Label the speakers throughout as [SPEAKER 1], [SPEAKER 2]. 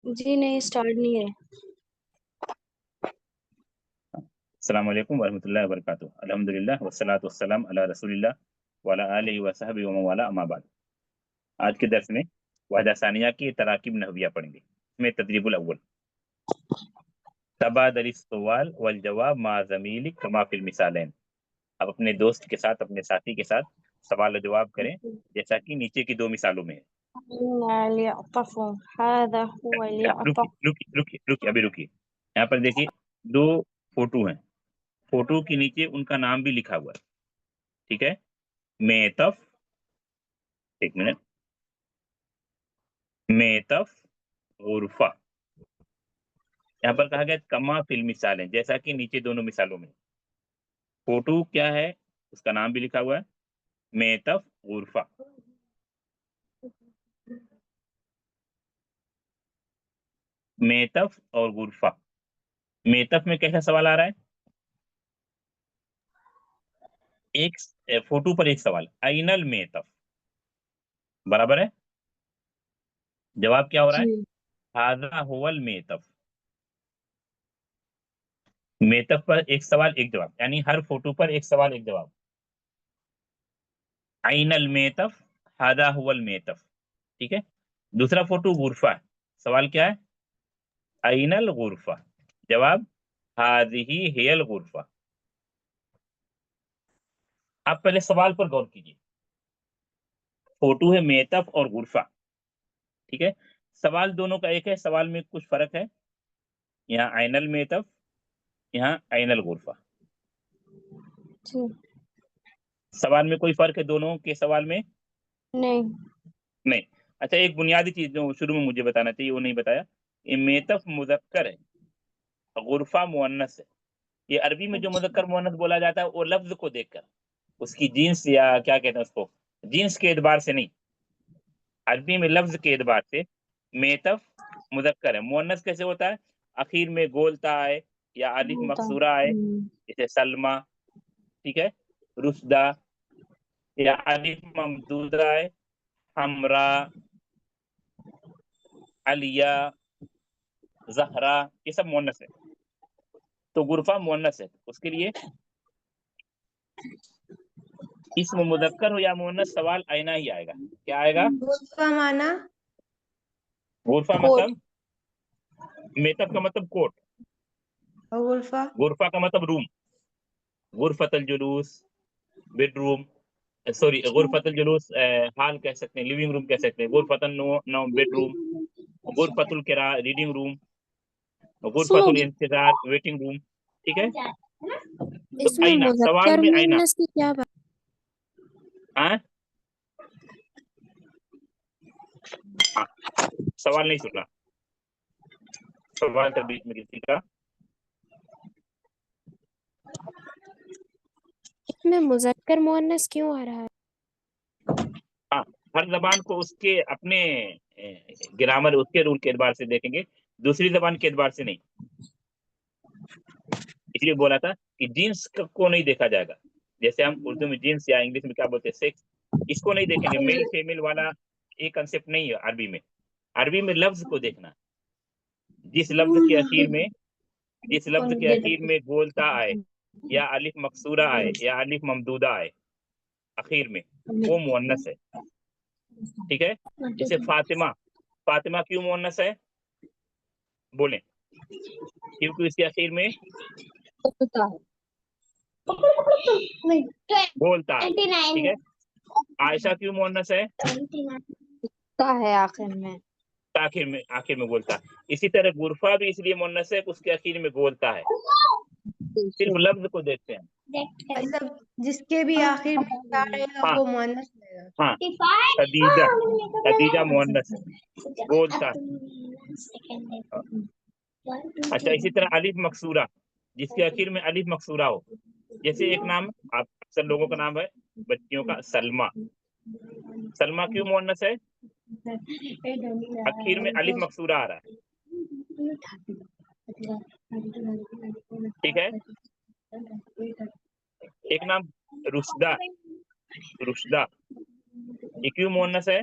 [SPEAKER 1] جی نہیں اسٹارٹ نہیں ہے.
[SPEAKER 2] السلام علیکم ورحمۃ اللہ وبرکاتہ. الحمدللہ والصلاۃ والسلام علی رسول اللہ وعلی آلہ وصحبہ ومن والاه اما بعد. آج کے درس میں وحدہ ثانیہ کی تراکیب نحویہ پڑھیں گے. اس میں تدریب الاول تبادل السؤال والجواب مع زمیلک کما فی المثالین. اب اپنے دوست کے ساتھ، اپنے ساتھی کے ساتھ سوال و جواب کریں جیسا کہ نیچے کی دو مثالوں میں ہے.
[SPEAKER 1] اليعطف هذا هو اليعطف.
[SPEAKER 2] رکی ابھی رکیے. یہاں پر دیکھیے دو فوٹو ہیں. فوٹو کے نیچے ان کا نام بھی لکھا ہوا ہے. ٹھیک ہے. میتف، ایک منٹ، میتف غرفہ. یہاں پر کہا گیا کما فی المثالین، جیسا کہ نیچے دونوں مثالوں میں. فوٹو کیا ہے اس کا نام بھی لکھا ہوا ہے، میتف غرفہ. میتف اور غرفہ. میتف میں کیسا سوال آ رہا ہے؟ ایک فوٹو پر ایک سوال، این المیتف، برابر ہے. جواب کیا ہو رہا ہے؟ ھذا ھو المیتف. میتف پر ایک سوال ایک جواب، یعنی ہر فوٹو پر ایک سوال ایک جواب. این المیتف، ھذا ھو المیتف. ٹھیک ہے. دوسرا فوٹو غرفہ ہے. سوال کیا ہے؟ این الغرفہ. جواب ھذہ ہی الغرفہ. آپ پہلے سوال پر غور کیجیے. فوٹو ہے میتف اور غرفہ. ٹھیک ہے. سوال دونوں کا ایک ہے، سوال میں کچھ فرق ہے. یہاں این المیتف، یہاں این الغرفہ. سوال میں کوئی فرق ہے دونوں کے سوال میں؟ نہیں. اچھا ایک بنیادی چیز جو شروع میں مجھے بتانا چاہیے وہ نہیں بتایا. یہ میتف مذکر ہے، غرفہ مؤنث ہے. یہ عربی میں جو مذکر مؤنث بولا جاتا ہے وہ لفظ کو دیکھ کر، اس کی جنس یا کیا کہتے ہیں اس کو، جنس کے اعتبار سے نہیں. عربی میں لفظ کے اعتبار سے میتف مذکر ہے. مؤنث کیسے ہوتا ہے؟ اخیر میں گولتا آئے یا الف مقصورہ آئے، جیسے سلمہ. ٹھیک ہے. رشدہ، یا الف ممدودہ آئے، حمرا، علیہ، زہرا، یہ سب مؤنث ہے. تو غرفہ مؤنث ہے، اس کے لیے اسم مذکر ہو یا مؤنث سوال آئینہ ہی آئے گا. کیا آئے گا؟
[SPEAKER 3] غرفہ مانا
[SPEAKER 2] غرفہ مطلب، میتف کا مطلب کوٹ،
[SPEAKER 3] غرفہ
[SPEAKER 2] غرفہ کا مطلب روم. غرفۃ الجلوس بیڈ روم، سوری غرفۃ الجلوس ہال کہہ سکتے ہیں، لیونگ روم کہہ سکتے ہیں. غرفۃ النوم بیڈ روم، غرفۃ القراء ریڈنگ روم، غرفۃ الانتظار ویٹنگ روم. ٹھیک ہے. تو
[SPEAKER 1] اس میں
[SPEAKER 2] آئینہ، سوال
[SPEAKER 1] مذکر
[SPEAKER 2] میں آئینہ.
[SPEAKER 1] مؤنث کی کیا بات؟
[SPEAKER 2] ہاں سوال نہیں سنا، سوال تھا بیچ میں کسی کا.
[SPEAKER 1] اس میں مذکر مؤنث کیوں آ رہا ہے؟
[SPEAKER 2] ہاں، ہر زبان کو اس کے اپنے گرامر، اس کے رول کے اعتبار سے دیکھیں گے، دوسری زبان کے اعتبار سے نہیں. اس لیے بولا تھا کہ جنس کو نہیں دیکھا جائے گا. جیسے ہم اردو میں جنس یا انگلش میں کیا بولتے ہیں سیکس، اس کو نہیں دیکھیں گے. میل فیمیل والا ایک کنسیپٹ نہیں ہے عربی میں. عربی میں لفظ کو دیکھنا. جس لفظ کے اخیر میں گولتا آئے یا الف مقصورہ آئے یا الف ممدودہ آئے اخیر میں، وہ مؤنث ہے. ٹھیک ہے. جیسے فاطمہ، فاطمہ کیوں مؤنث ہے؟ بولیں. کیونکہ اس کے اخیر میں بولتا ہے. ٹھیک ہے. عائشہ کیوں مؤنث ہے؟
[SPEAKER 1] آخر میں
[SPEAKER 2] آخر میں بولتا ہے. اسی طرح غرفہ بھی اس لیے مؤنث ہے کہ اس کے اخیر میں بولتا ہے. صرف لفظ کو دیکھتے ہیں.
[SPEAKER 3] مطلب جس کے بھی آخر میں کیا رہے گا
[SPEAKER 2] ہاں
[SPEAKER 3] وہ مؤنث رہے گا.
[SPEAKER 2] ہاں. خدیجہ مؤنث ہے، بولتا ہے. اچھا اسی طرح الف مقصورہ، جس کے اخیر میں الف مقصورہ ہو. جیسے ایک نام آپ اکثر لوگوں کا نام ہے بچیوں کا، سلمہ. سلمہ کیوں مؤنث ہے؟ اخیر میں الف مقصورہ آ رہا ہے. ٹھیک ہے. ایک نام رشدہ، رشدہ یہ کیوں مؤنث ہے؟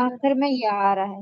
[SPEAKER 1] آخر میں یہ آ رہا ہے.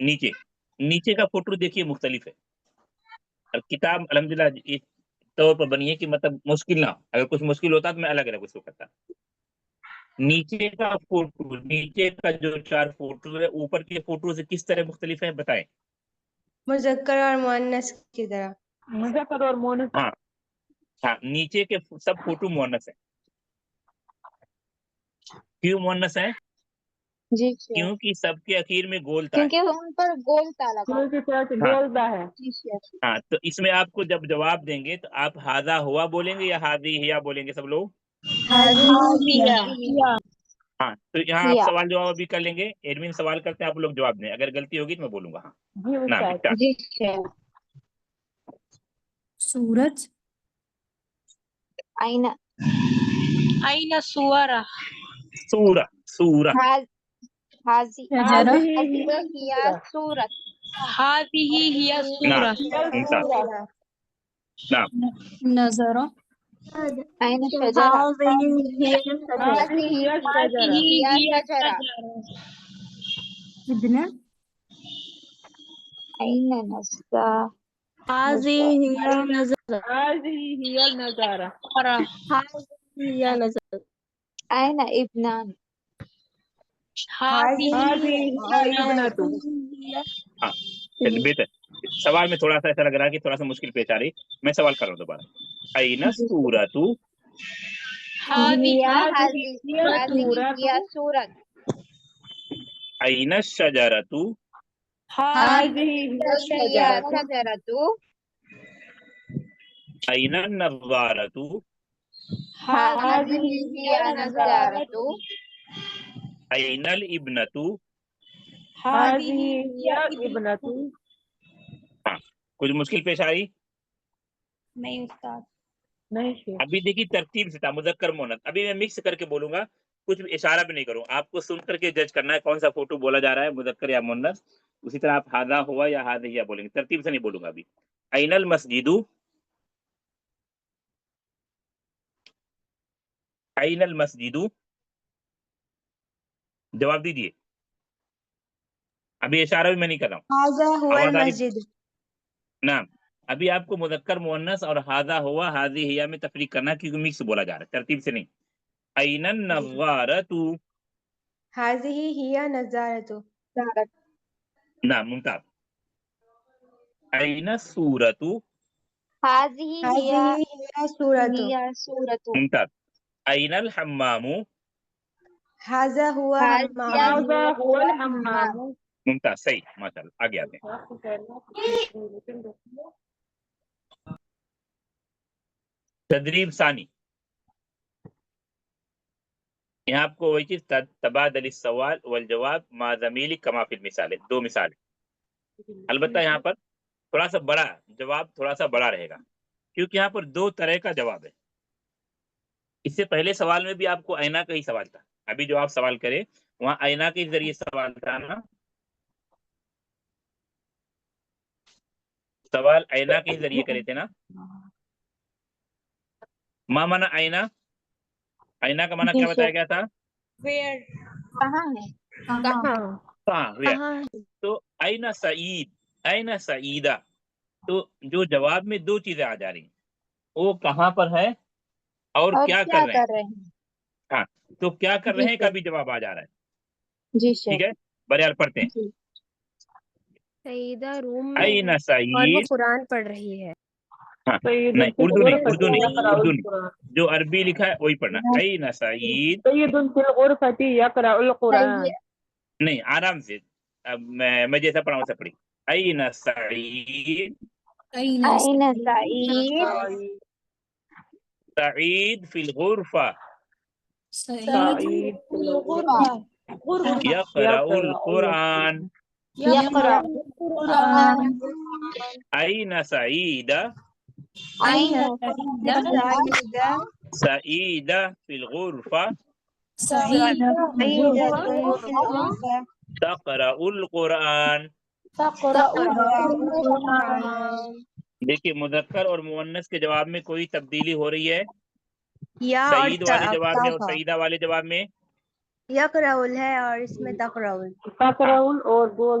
[SPEAKER 2] نیچے نیچے کا فوٹو دیکھیے مختلف ہے. اب کتاب الحمدللہ اس طور پر بنی ہے کہ مطلب مشکل نہ ہو. اگر کچھ مشکل ہوتا تو میں الگ الگ اس کو کرتا. نیچے کا فوٹو، نیچے کا جو 4 فوٹو ہے اوپر کے فوٹو سے کس طرح مختلف ہے بتائیں.
[SPEAKER 3] مذکر اور مؤنث کی طرح.
[SPEAKER 4] مذکر اور مؤنث.
[SPEAKER 2] ہاں ہاں، نیچے کے سب فوٹو مؤنث ہیں. کیوں مؤنث ہیں؟
[SPEAKER 4] جی
[SPEAKER 2] کیونکہ سب کے اخیر میں گولتا ہے.
[SPEAKER 4] کیونکہ ان پر گول تالا گولتا ہے.
[SPEAKER 2] ہاں، تو اس میں آپ کو جب جواب دیں گے تو آپ ہاذا ہوا بولیں گے یا ہاذی ہیا بولیں گے سب لوگ؟ ہاں، تو یہاں آپ سوال جواب بھی کر لیں گے. ایڈمن سوال کرتے ہیں، آپ لوگ جواب دیں. اگر غلطی ہوگی تو میں بولوں گا. ہاں نام اسٹارٹ.
[SPEAKER 4] جی
[SPEAKER 1] سورج.
[SPEAKER 4] آئینہ.
[SPEAKER 1] أين صورة؟
[SPEAKER 2] سورہ سورہ
[SPEAKER 4] حاضی
[SPEAKER 1] شجرة.
[SPEAKER 4] ہی صورت.
[SPEAKER 1] هذه هي
[SPEAKER 2] نعم
[SPEAKER 1] الصورة.
[SPEAKER 2] ممتاز. نعم
[SPEAKER 1] نظرة.
[SPEAKER 4] آئینہ شجرہ.
[SPEAKER 1] هذه هي
[SPEAKER 4] شجرہ.
[SPEAKER 1] ابن.
[SPEAKER 4] آئینہ نسا.
[SPEAKER 1] هذه هي النظرة.
[SPEAKER 4] آئینہ ابنان.
[SPEAKER 1] هذه
[SPEAKER 2] ہاں چلیے بہتر. سوال میں تھوڑا سا ایسا لگ رہا ہے کہ تھوڑا سا مشکل پیش آ رہی. میں سوال کر رہا ہوں دوبارہ. این السورۃ
[SPEAKER 4] ہی صورت.
[SPEAKER 2] این الشجرۃ
[SPEAKER 4] شجرۃ.
[SPEAKER 2] این النضارۃ
[SPEAKER 4] ہی نظارۃ.
[SPEAKER 2] این الابنۃ. ہاں کچھ مشکل پیش آئی؟
[SPEAKER 1] نہیں استاد.
[SPEAKER 2] ابھی دیکھیے ترتیب سے تھا مذکر مؤنث. ابھی میں مکس کر کے بولوں گا، کچھ بھی اشارہ بھی نہیں کروں. آپ کو سن کر کے جج کرنا ہے کون سا فوٹو بولا جا رہا ہے، مذکر یا مؤنث. اسی طرح آپ ہاذا ہوا یا ہاذیہ بولیں گے. ترتیب سے نہیں بولوں گا ابھی. این المسجد. این المسجد. جواب دیجیے. ابھی اشارہ بھی میں نہیں کر رہا ہوں.
[SPEAKER 3] هذا هو
[SPEAKER 2] آواز آ رہی؟
[SPEAKER 3] المسجد.
[SPEAKER 2] نعم. ابھی آپ کو مذکر مؤنث اور ہاذا ہوا ہاذی ہیا میں تفریق کرنا ہے، کیونکہ مکس بولا جا رہا ہے، ترتیب سے نہیں. این النظارۃ.
[SPEAKER 3] هذه هي نظارة.
[SPEAKER 2] نعم ممتاز. این السورۃ.
[SPEAKER 4] هذه
[SPEAKER 3] هذه هي سورة.
[SPEAKER 4] هي صورت.
[SPEAKER 2] ممتاز. این الحمام.
[SPEAKER 3] هذا هو حمام.
[SPEAKER 2] ممتاز صحیح ماشاء اللہ. آگے آتے ہیں. تدریب ثانی. یہاں آپ کو وہی چیز تبادل السوال والجواب مع ضمیل کما فی المثال. 2 مثال. البتہ یہاں پر تھوڑا سا بڑا جواب، تھوڑا سا بڑا رہے گا، کیونکہ یہاں پر 2 طرح کا جواب ہے. اس سے پہلے سوال میں بھی آپ کو آئینہ کا ہی سوال تھا. ابھی جو آپ سوال کرے وہاں آئینہ کے ذریعے سوال تھا نا. سوال آئینہ کے ذریعے کرے تھے نا. ما معنی آئینہ؟ آئینہ کا معنی کیا بتایا گیا تھا؟
[SPEAKER 4] کہاں ہے؟
[SPEAKER 2] کہاں. تو آئینہ سعید، آئینہ سعیدہ. تو جو جواب میں 2 چیزیں آ جا رہی ہیں، وہ کہاں پر ہے اور کیا کر رہے ہیں. ہاں، تو کیا کر رہے ہیں کا بھی جواب آ جا رہا ہے.
[SPEAKER 4] جی
[SPEAKER 2] ٹھیک ہے، بہرحال پڑھتے ہیں.
[SPEAKER 1] سعیدہ روم میں
[SPEAKER 2] این
[SPEAKER 1] ہے اور وہ
[SPEAKER 2] سعید.
[SPEAKER 1] قرآن پڑھ رہی ہے.
[SPEAKER 2] ہاں نہیں، اردو نہیں. جو عربی لکھا ہے وہی پڑھنا. این سعید. نہیں، آرام سے. اب میں جیسا پڑھا ویسا پڑھی. این سعید.
[SPEAKER 4] آئینہ سعید.
[SPEAKER 2] سعید فی الغرفہ. یقرأ القرآن.
[SPEAKER 4] یقرأ.
[SPEAKER 2] این سعیدہ.
[SPEAKER 4] آئینہ
[SPEAKER 2] سعیدہ فی الغرفہ. تقرأ القرآن. دیکھیے مذکر اور مؤنث کے جواب میں کوئی تبدیلی ہو رہی ہے؟
[SPEAKER 3] یا اور
[SPEAKER 2] سعید والے جواب میں اور سعیدہ والے جواب میں
[SPEAKER 3] یقرأ ہے اور اس میں تقرأ.
[SPEAKER 4] تقرأ اور بول.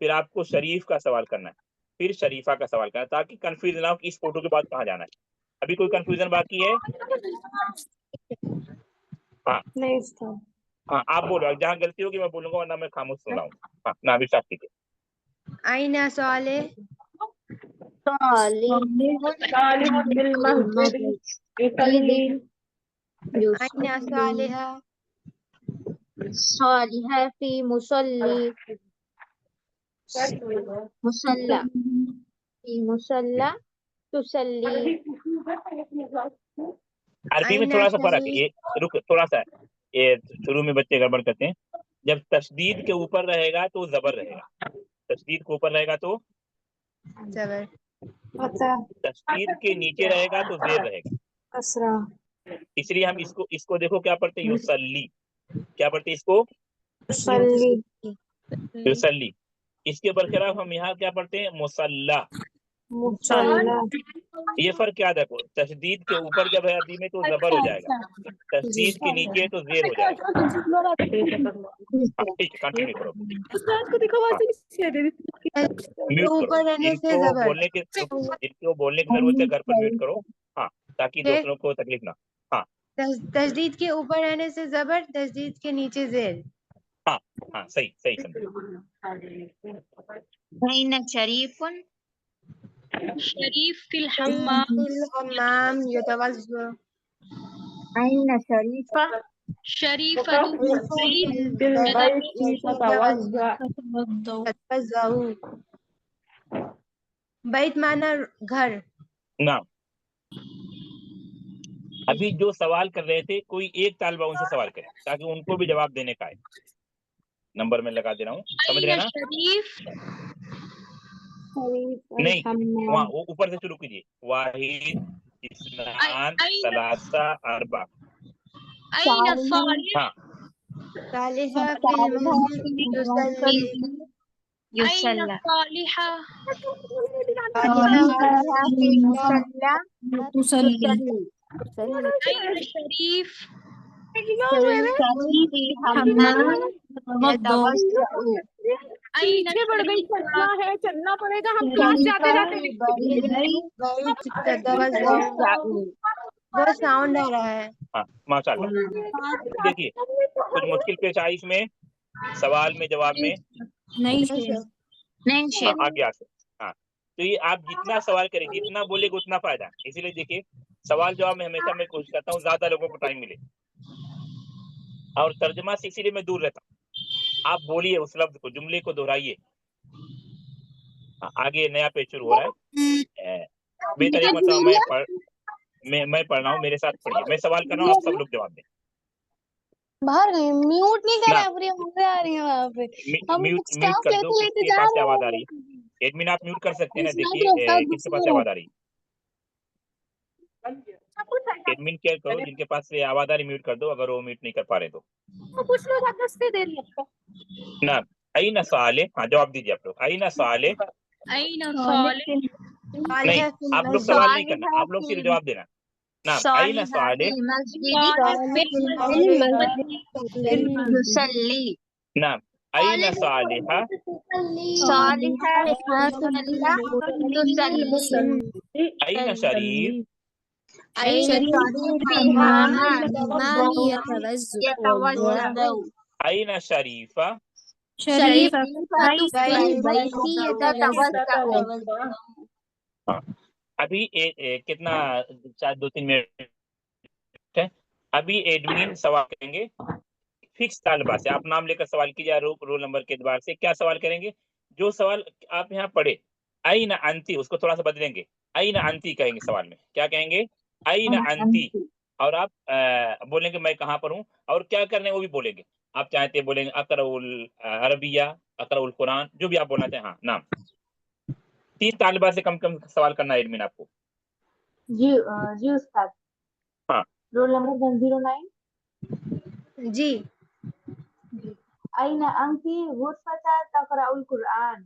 [SPEAKER 2] پھر آپ کو شریف کا سوال کرنا ہے، پھر شریفہ کا سوال کرنا ہے، تاکہ کنفیوژن نہ ہو کہ اس فوٹو کے بعد کہاں جانا ہے۔ ابھی کوئی کنفیوژن باقی ہے؟ ہاں
[SPEAKER 3] نہیں
[SPEAKER 2] ہاں آپ بولو، جہاں غلطی ہوگی میں بولوں گا، ورنہ میں خاموش سن رہا ہوں۔ ہاں نہ ابھی صاحب ٹھیک ہے۔
[SPEAKER 3] أين صالح؟
[SPEAKER 4] صالح
[SPEAKER 1] بالمسجد
[SPEAKER 4] يصلي
[SPEAKER 3] أين صالحة؟
[SPEAKER 4] صالحة في مصلي مصلى في مصلى تصلي
[SPEAKER 2] عربی میں
[SPEAKER 3] أين
[SPEAKER 2] تھوڑا سا فرق ہے،
[SPEAKER 3] شريف؟
[SPEAKER 2] یہ رک تھوڑا سا، یہ شروع میں بچے گڑبڑ کرتے ہیں، جب تشدید کے اوپر رہے گا تو زبر رہے گا، تشدید کے اوپر رہے گا تو
[SPEAKER 3] زبر.
[SPEAKER 2] تشدید کے نیچے رہے گا تو زیر رہے گا،
[SPEAKER 3] کسرہ.
[SPEAKER 2] اس لیے ہم اس کو دیکھو کیا پڑھتے ہیں، یوسلی، کیا پڑھتے ہیں اس کو،
[SPEAKER 3] صلی.
[SPEAKER 2] یوسلی۔ اس کے برخلاف ہم یہاں کیا پڑھتے ہیں، مسلح۔
[SPEAKER 3] مصلی.
[SPEAKER 2] یہ فرق یاد رکھو، تشدید کے اوپر جب ہے عربی میں تو زبر ہو جائے گا، تشدید کے نیچے تو زیر ہو جائے گا۔ ٹھیک ہے کنٹینیو کرو۔ میوٹ کرو،
[SPEAKER 3] اوپر رہنے
[SPEAKER 2] جن
[SPEAKER 3] سے
[SPEAKER 2] کو
[SPEAKER 3] زبر.
[SPEAKER 2] بولنے کی ضرورت ہے گھر پر میوٹ کرو، ہاں تاکہ دوسروں کو تکلیف نہ۔ ہاں
[SPEAKER 3] تشدید کے اوپر رہنے سے زبر، تشدید کے نیچے زیر.
[SPEAKER 2] ہاں ہاں صحیح صحیح سمجھے۔
[SPEAKER 4] أين شريف
[SPEAKER 1] شریف فی الحمام،
[SPEAKER 3] الحمام يتوضأ.
[SPEAKER 4] أين شريفة
[SPEAKER 1] شریف
[SPEAKER 3] يتوضأ. بیت مانا گھر.
[SPEAKER 2] نہ ابھی جو سوال کر رہے تھے کوئی ایک طالبہ ان سے سوال کرے تاکہ ان کو بھی جواب دینے کا ہے، نمبر میں لگا دے رہا ہوں، سمجھ رہے ہیں نا؟
[SPEAKER 1] شریف
[SPEAKER 2] نہیں وہاں وہ اوپر سے شروع کیجیے، واحد اثنان ثلاثہ اربع۔
[SPEAKER 1] این صالح،
[SPEAKER 2] ہاں
[SPEAKER 3] صالحہ فی المسجد تصلی.
[SPEAKER 1] این
[SPEAKER 4] يصلى
[SPEAKER 1] صالحہ،
[SPEAKER 3] صالحہ
[SPEAKER 4] في مصلى تصلي
[SPEAKER 1] این شریف،
[SPEAKER 4] شريف في حمام يتوضأ
[SPEAKER 1] این
[SPEAKER 3] چلنا پڑے گا ہم کلاس جاتے جاتے. بہت ساؤنڈ آ رہا ہے.
[SPEAKER 2] ہاں ماشاء اللہ۔ دیکھیے کچھ مشکل پیش آئی اس میں، سوال میں جواب میں،
[SPEAKER 4] نہیں شیخ
[SPEAKER 2] آگے آ سکتے۔ ہاں تو یہ آپ جتنا سوال کریں جتنا بولے گا اتنا فائدہ، اسی لیے دیکھیے سوال جواب میں ہمیشہ میں کوشش کرتا ہوں زیادہ لوگوں کو ٹائم ملے، اور ترجمہ سے اسی لیے میں دور رہتا ہوں۔ آپ بولیے اس لفظ کو، جملے کو دہرائیے۔ آگے نیا پیج شروع ہو رہا ہے، بہتر ایک مرتبہ میں پڑھ رہا ہوں، میرے ساتھ پڑھیے، میں سوال کر رہا ہوں، آپ سب لوگ جواب دیں۔
[SPEAKER 4] باہر گئی میوٹ نہیں
[SPEAKER 2] نہ
[SPEAKER 4] کرا پوری آوازیں آ رہی ہیں وہاں پہ، ہم
[SPEAKER 2] میوٹ
[SPEAKER 4] اسٹاف
[SPEAKER 2] کر دو،
[SPEAKER 4] لیتے
[SPEAKER 2] کس
[SPEAKER 4] لیتے
[SPEAKER 2] کے
[SPEAKER 4] جا
[SPEAKER 2] پاس سے
[SPEAKER 4] رہے
[SPEAKER 2] آواز آ رہی
[SPEAKER 4] ہیں.
[SPEAKER 2] ہے؟ ایڈمن آپ میوٹ کر سکتے ہیں نا،
[SPEAKER 4] اسنیپ
[SPEAKER 2] دیکھیے
[SPEAKER 4] رفتار
[SPEAKER 2] کس کے پاس سے آواز آ رہی ہے، ایڈمن کیئر کرو، جن کے پاس سے آواز آ رہی میوٹ کر دو، اگر وہ میوٹ نہیں کر پا رہے تو۔
[SPEAKER 4] کچھ لوگ ہنستے دے رہی ہیں.
[SPEAKER 2] نہ این صالح، ہاں جواب دیجیے آپ لوگ، این صالح،
[SPEAKER 1] این صالح،
[SPEAKER 2] نہیں
[SPEAKER 3] صالحہ فی
[SPEAKER 2] آپ لوگ
[SPEAKER 3] المسجد.
[SPEAKER 2] سوال نہیں کرنا، آپ لوگ صرف جواب دینا۔ نعم این
[SPEAKER 4] صالحہ
[SPEAKER 2] صالح،
[SPEAKER 4] فی المسجد يصلي
[SPEAKER 2] نعم این صالحہ،
[SPEAKER 4] صالحہ في مصلى تصلي
[SPEAKER 2] این شریف،
[SPEAKER 4] أين شريف في حمام يتوضأ
[SPEAKER 2] این شریفہ،
[SPEAKER 4] شريفة في البيت يتوضأ.
[SPEAKER 2] ہاں ابھی کتنا، شاید 2-3 منٹ ہے، ابھی ایڈمن سوال کریں گے فکس طالبہ سے، آپ نام لے کر سوال کیجیے، رول نمبر کے اعتبار سے کیا سوال کریں گے، جو سوال آپ یہاں پڑھے این انتی، اس کو تھوڑا سا بدلیں گے، این انتی کہیں گے سوال میں، کیا کہیں گے، این انتی، اور آپ بولیں گے میں کہاں پر ہوں، اور کیا کرنے وہ بھی بولیں گے، آپ چاہتے بولیں گے اقرأ العربیہ، اقرأ القرآن، جو بھی آپ بولنا چاہیں۔ ہاں نام 30 طالبہ سے کم سوال کرنا ہے ایڈمن آپ کو۔
[SPEAKER 4] جی استاد،
[SPEAKER 2] ہاں
[SPEAKER 4] رول نمبر 109.
[SPEAKER 3] جی
[SPEAKER 4] أين أنت غرفة تقرأ القرآن؟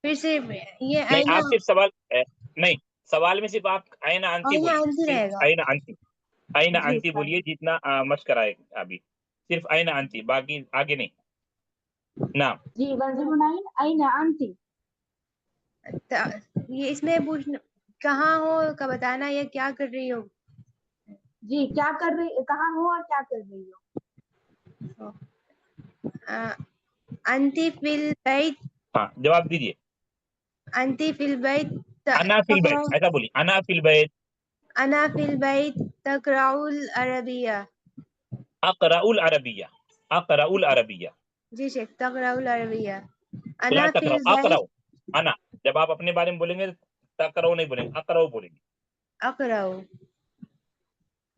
[SPEAKER 3] پھر سے یہ
[SPEAKER 2] نہیں
[SPEAKER 3] آئینہ
[SPEAKER 2] آپ صرف سوال نہیں، سوال میں صرف آپ این انتی
[SPEAKER 3] آئینہ
[SPEAKER 2] بولیے،
[SPEAKER 3] انتی رہے گا.
[SPEAKER 2] این انتی، این
[SPEAKER 3] جی
[SPEAKER 2] انتی بولیے، جتنا مشق کرائے ابھی صرف آئینہ انتی، باقی آگے نہیں. نعم.
[SPEAKER 4] جی 109 أين أنت؟
[SPEAKER 3] یہ اس میں پوچھنا کہاں ہو کا بتانا یا کیا کر رہی ہو.
[SPEAKER 4] جی کیا کر رہی، کہاں ہو اور کیا کر رہی ہو.
[SPEAKER 3] انتی فی البیت.
[SPEAKER 2] ہاں جواب دیجیے.
[SPEAKER 3] انتی فی البیت
[SPEAKER 2] انا فی البیت، ایسا بولیے، انا فی البیت.
[SPEAKER 3] انا فی البیت تقرأ العربیہ.
[SPEAKER 2] اقرأ العربیہ، اقرأ العربیہ.
[SPEAKER 3] جی شیخ تقرأ العربیہ.
[SPEAKER 2] لا
[SPEAKER 3] انا فی
[SPEAKER 2] تقرأ،
[SPEAKER 3] البیت
[SPEAKER 2] اقرأ. انا جب آپ اپنے بارے میں بولیں گے تقرأ نہیں بولیں گے، اقرأ بولیں گے.
[SPEAKER 3] اقرأ.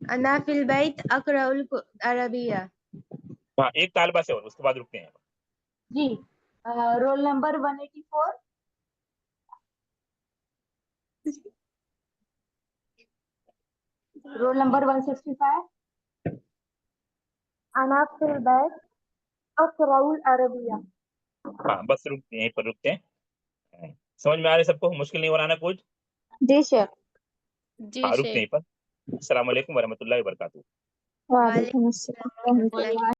[SPEAKER 3] انا فی البیت اقرأ العربیہ.
[SPEAKER 2] ہاں ایک طالبہ سے اور اس کے بعد رکتے ہیں.
[SPEAKER 4] جی رول نمبر 184. Roll number 165. أنا في البيت أقرأ العربية.
[SPEAKER 2] ہاں بس رکتے ہیں، یہیں پر رکتے ہیں. سمجھ میں آ رہا ہے سب کو؟ مشکل نہیں ہو رہا نا کچھ؟
[SPEAKER 4] جی شیخ.
[SPEAKER 2] ہاں رکتے ہیں یہیں پر. السلام علیکم ورحمۃ اللہ وبرکاتہ.
[SPEAKER 4] وعلیکم السلام ورحمۃ اللہ.